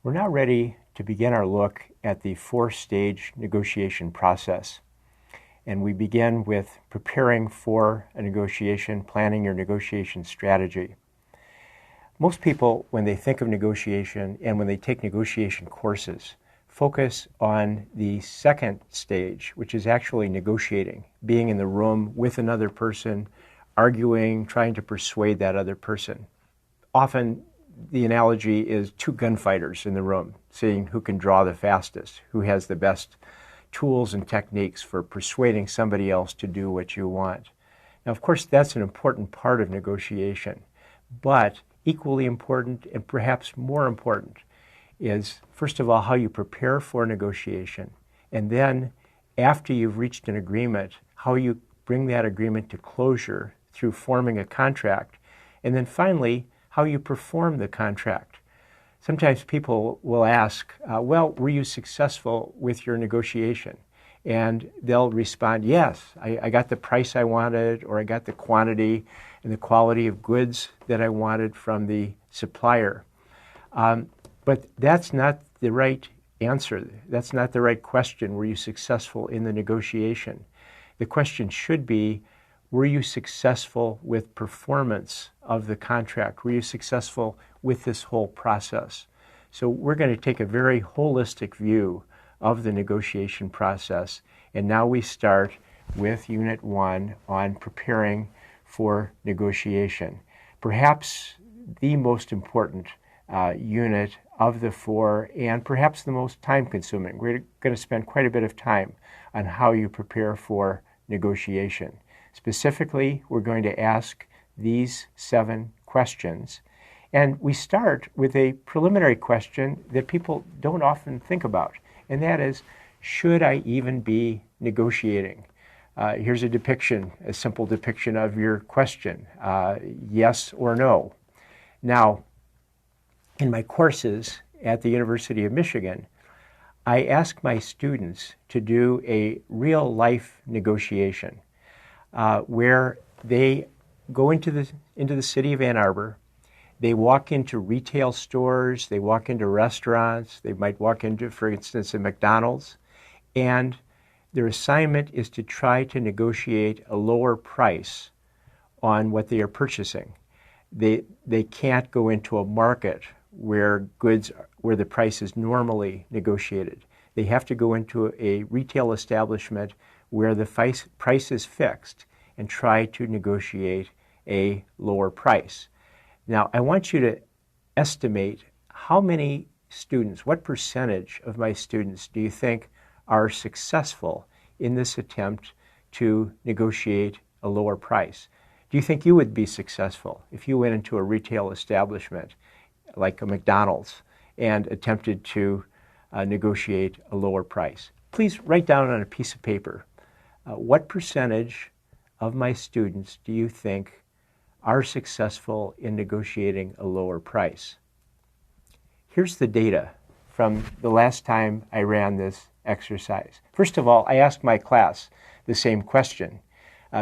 We're now ready to begin our look at the four-stage negotiation process. And we begin with preparing for a negotiation, planning your negotiation strategy. Most people, when they think of negotiation and when they take negotiation courses, focus on the second stage, which is actually negotiating, being in the room with another person, arguing, trying to persuade that other person. Often, the analogy is two gunfighters in the room, seeing who can draw the fastest, who has the best tools and techniques for persuading somebody else to do what you want. Now, of course, that's an important part of negotiation, but equally important and perhaps more important is, first of all, how you prepare for negotiation, and then after you've reached an agreement, how you bring that agreement to closure through forming a contract, and then finally, how you perform the contract. Sometimes people will ask, well, were you successful with your negotiation? And they'll respond, yes, I got the price I wanted, or I got the quantity and the quality of goods that I wanted from the supplier. But that's not the right answer. That's not the right question. Were you successful in the negotiation? The question should be, were you successful with performance of the contract? Were you successful with this whole process? So we're going to take a very holistic view of the negotiation process. And now we start with Unit 1 on preparing for negotiation. Perhaps the most important unit of the four, and perhaps the most time-consuming. We're going to spend quite a bit of time on how you prepare for negotiation. Specifically, we're going to ask these 7 questions. And we start with a preliminary question that people don't often think about, and that is, should I even be negotiating? Here's a depiction, a simple depiction of your question, yes or no. Now, in my courses at the University of Michigan, I ask my students to do a real-life negotiation where they go into the city of Ann Arbor. They walk into retail stores, they walk into restaurants, they might walk into, for instance, a McDonald's, and their assignment is to try to negotiate a lower price on what they are purchasing. They can't go into a market where the price is normally negotiated. They have to go into a retail establishment where the price is fixed and try to negotiate a lower price. Now, I want you to estimate how many students, what percentage of my students do you think are successful in this attempt to negotiate a lower price? Do you think you would be successful if you went into a retail establishment like a McDonald's and attempted to negotiate a lower price? Please write down on a piece of paper, what percentage of my students do you think are successful in negotiating a lower price? Here's the data from the last time I ran this exercise. First of all, I asked my class the same question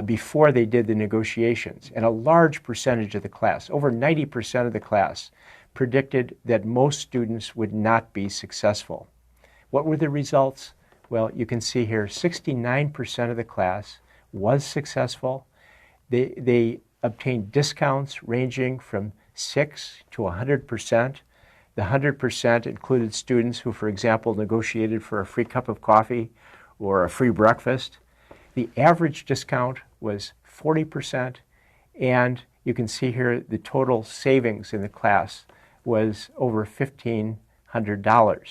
before they did the negotiations, and a large percentage of the class, over 90% of the class, predicted that most students would not be successful. What were the results? Well, you can see here, 69% of the class was successful. They obtained discounts ranging from 6 to 100%. The 100% included students who, for example, negotiated for a free cup of coffee or a free breakfast. The average discount was 40%, and you can see here the total savings in the class was over $1,500.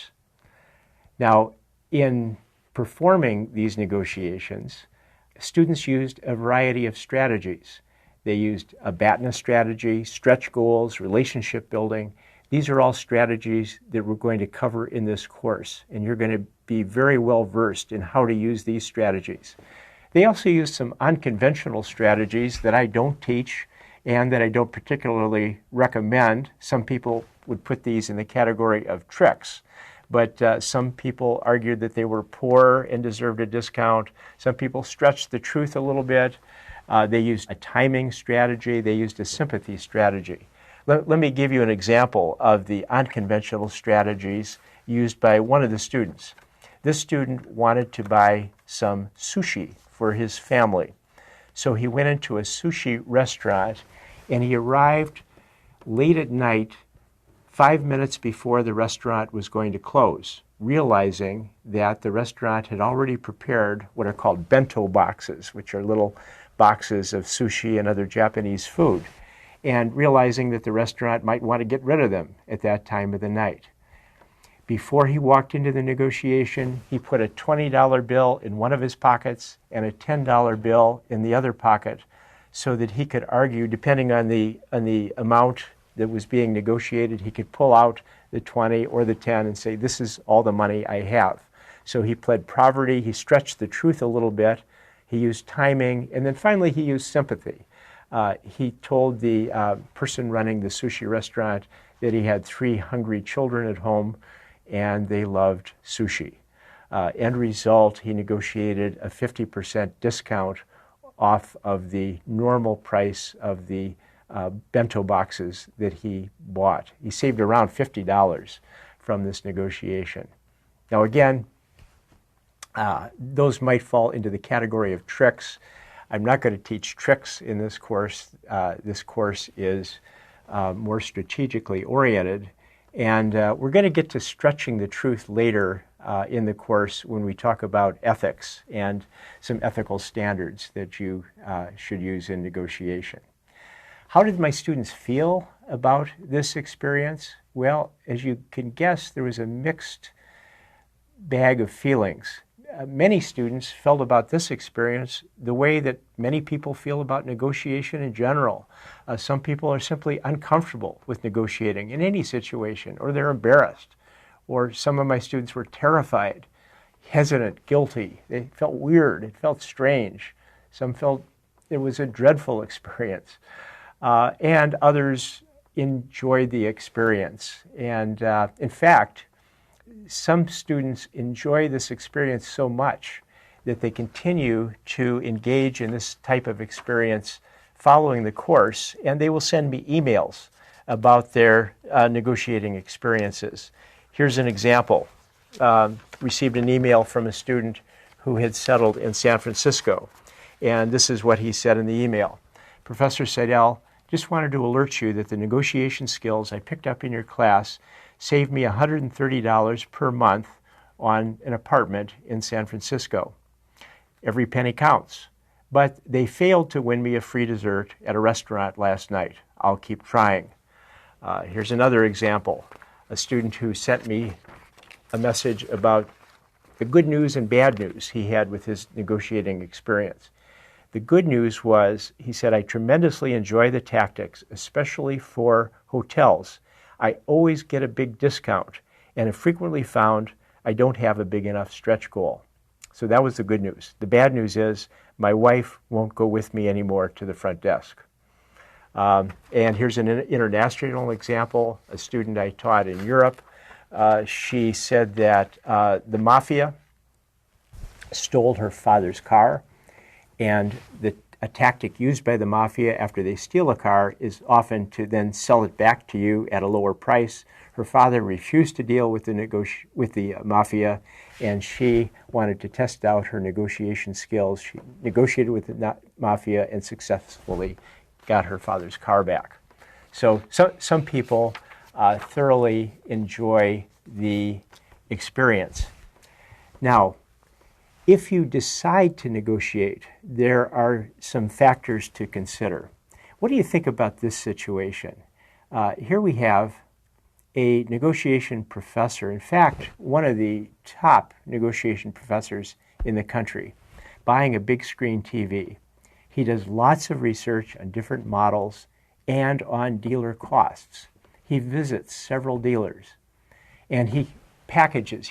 Now, in performing these negotiations, students used a variety of strategies. They used a BATNA strategy, stretch goals, relationship building. These are all strategies that we're going to cover in this course, and you're going to be very well versed in how to use these strategies. They also use some unconventional strategies that I don't teach and that I don't particularly recommend. Some people would put these in the category of tricks, but some people argued that they were poor and deserved a discount. Some people stretched the truth a little bit. They used a timing strategy. They used a sympathy strategy. Let me give you an example of the unconventional strategies used by one of the students. This student wanted to buy some sushi for his family. So he went into a sushi restaurant and he arrived late at night, 5 minutes before the restaurant was going to close, realizing that the restaurant had already prepared what are called bento boxes, which are little boxes of sushi and other Japanese food, and realizing that the restaurant might want to get rid of them at that time of the night. Before he walked into the negotiation, he put a $20 bill in one of his pockets and a $10 bill in the other pocket so that he could argue, depending on the amount that was being negotiated, he could pull out the 20 or the 10 and say, this is all the money I have. So he pled poverty, he stretched the truth a little bit, he used timing, and then finally he used sympathy. He told the person running the sushi restaurant that he had 3 hungry children at home and they loved sushi. End result, he negotiated a 50% discount off of the normal price of the bento boxes that he bought. He saved around $50 from this negotiation. Now again, those might fall into the category of tricks. I'm not going to teach tricks in this course. This course is more strategically oriented, and we're going to get to stretching the truth later in the course when we talk about ethics and some ethical standards that you should use in negotiation. How did my students feel about this experience? Well, as you can guess, there was a mixed bag of feelings. Many students felt about this experience the way that many people feel about negotiation in general. Some people are simply uncomfortable with negotiating in any situation, or they're embarrassed. Or some of my students were terrified, hesitant, guilty. They felt weird. It felt strange. Some felt it was a dreadful experience. And others enjoyed the experience. And in fact, some students enjoy this experience so much that they continue to engage in this type of experience following the course, and they will send me emails about their negotiating experiences. Here's an example. Received an email from a student who had settled in San Francisco, and this is what he said in the email. Professor Seidel, just wanted to alert you that the negotiation skills I picked up in your class saved me $130 per month on an apartment in San Francisco. Every penny counts. But they failed to win me a free dessert at a restaurant last night. I'll keep trying. Here's another example. A student who sent me a message about the good news and bad news he had with his negotiating experience. The good news was, he said, I tremendously enjoy the tactics, especially for hotels. I always get a big discount, and have frequently found I don't have a big enough stretch goal. So that was the good news. The bad news is my wife won't go with me anymore to the front desk. And here's an international example. A student I taught in Europe, she said that the mafia stole her father's car, and a tactic used by the mafia after they steal a car is often to then sell it back to you at a lower price. Her father refused to deal with the mafia, and she wanted to test out her negotiation skills. She negotiated with the mafia and successfully got her father's car back. So some people thoroughly enjoy the experience. Now, if you decide to negotiate, there are some factors to consider. What do you think about this situation? Here we have a negotiation professor, in fact, one of the top negotiation professors in the country, buying a big screen TV. He does lots of research on different models and on dealer costs. He visits several dealers, and he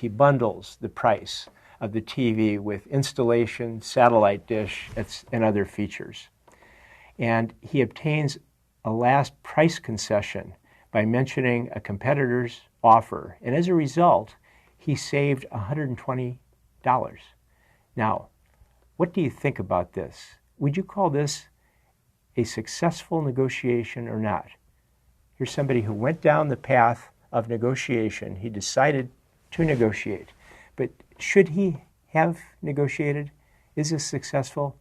bundles the price of the TV with installation, satellite dish, and other features. And he obtains a last price concession by mentioning a competitor's offer. And as a result, he saved $120. Now, what do you think about this? Would you call this a successful negotiation or not? Here's somebody who went down the path of negotiation. He decided to negotiate. But should he have negotiated? Is this successful?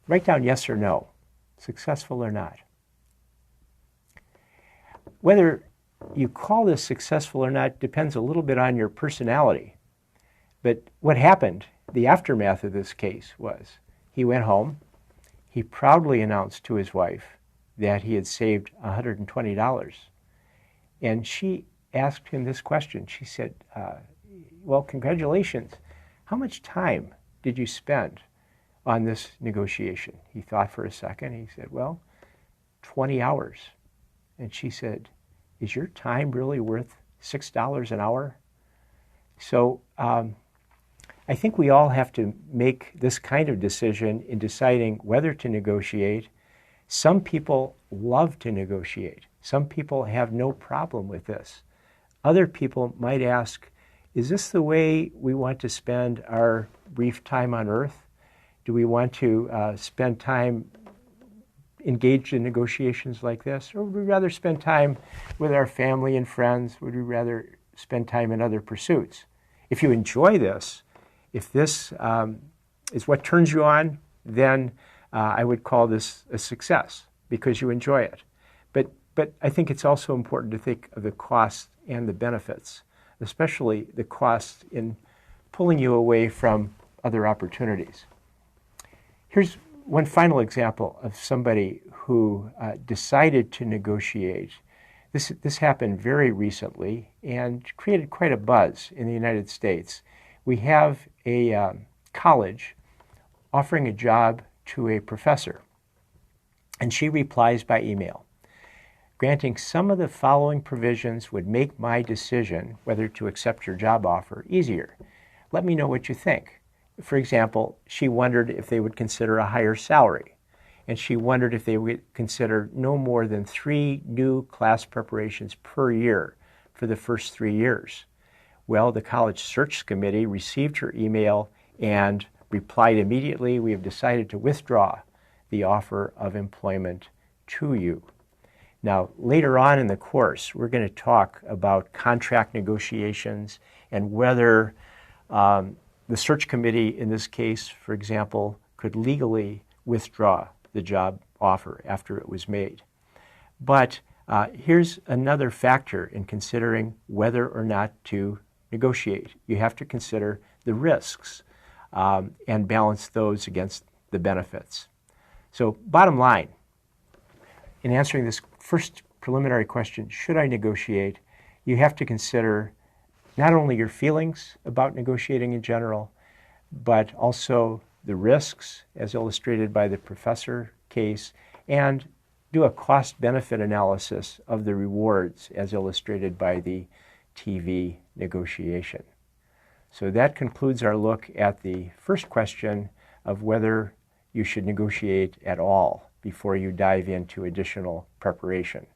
Write down yes or no, successful or not. Whether you call this successful or not depends a little bit on your personality. But what happened, the aftermath of this case was he went home, he proudly announced to his wife that he had saved $120. And she asked him this question. She said, well, congratulations. How much time did you spend on this negotiation? He thought for a second. He said, well, 20 hours. And she said, is your time really worth $6 an hour? So I think we all have to make this kind of decision in deciding whether to negotiate. Some people love to negotiate. Some people have no problem with this. Other people might ask, is this the way we want to spend our brief time on earth? Do we want to spend time engaged in negotiations like this? Or would we rather spend time with our family and friends? Would we rather spend time in other pursuits? If you enjoy this, if this is what turns you on, then I would call this a success because you enjoy it. But I think it's also important to think of the costs and the benefits, especially the costs in pulling you away from other opportunities. Here's one final example of somebody who decided to negotiate. This happened very recently and created quite a buzz in the United States. We have a college offering a job to a professor, and she replies by email. Granting some of the following provisions would make my decision whether to accept your job offer easier. Let me know what you think. For example, she wondered if they would consider a higher salary, and she wondered if they would consider no more than 3 new class preparations per year for the first 3 years. Well, the college search committee received her email and replied immediately, we have decided to withdraw the offer of employment to you. Now, later on in the course, we're going to talk about contract negotiations and whether the search committee in this case, for example, could legally withdraw the job offer after it was made. But here's another factor in considering whether or not to negotiate. You have to consider the risks and balance those against the benefits. So bottom line, in answering this first preliminary question, should I negotiate, you have to consider not only your feelings about negotiating in general, but also the risks as illustrated by the professor case, and do a cost-benefit analysis of the rewards as illustrated by the TV negotiation. So that concludes our look at the first question of whether you should negotiate at all before you dive into additional preparation.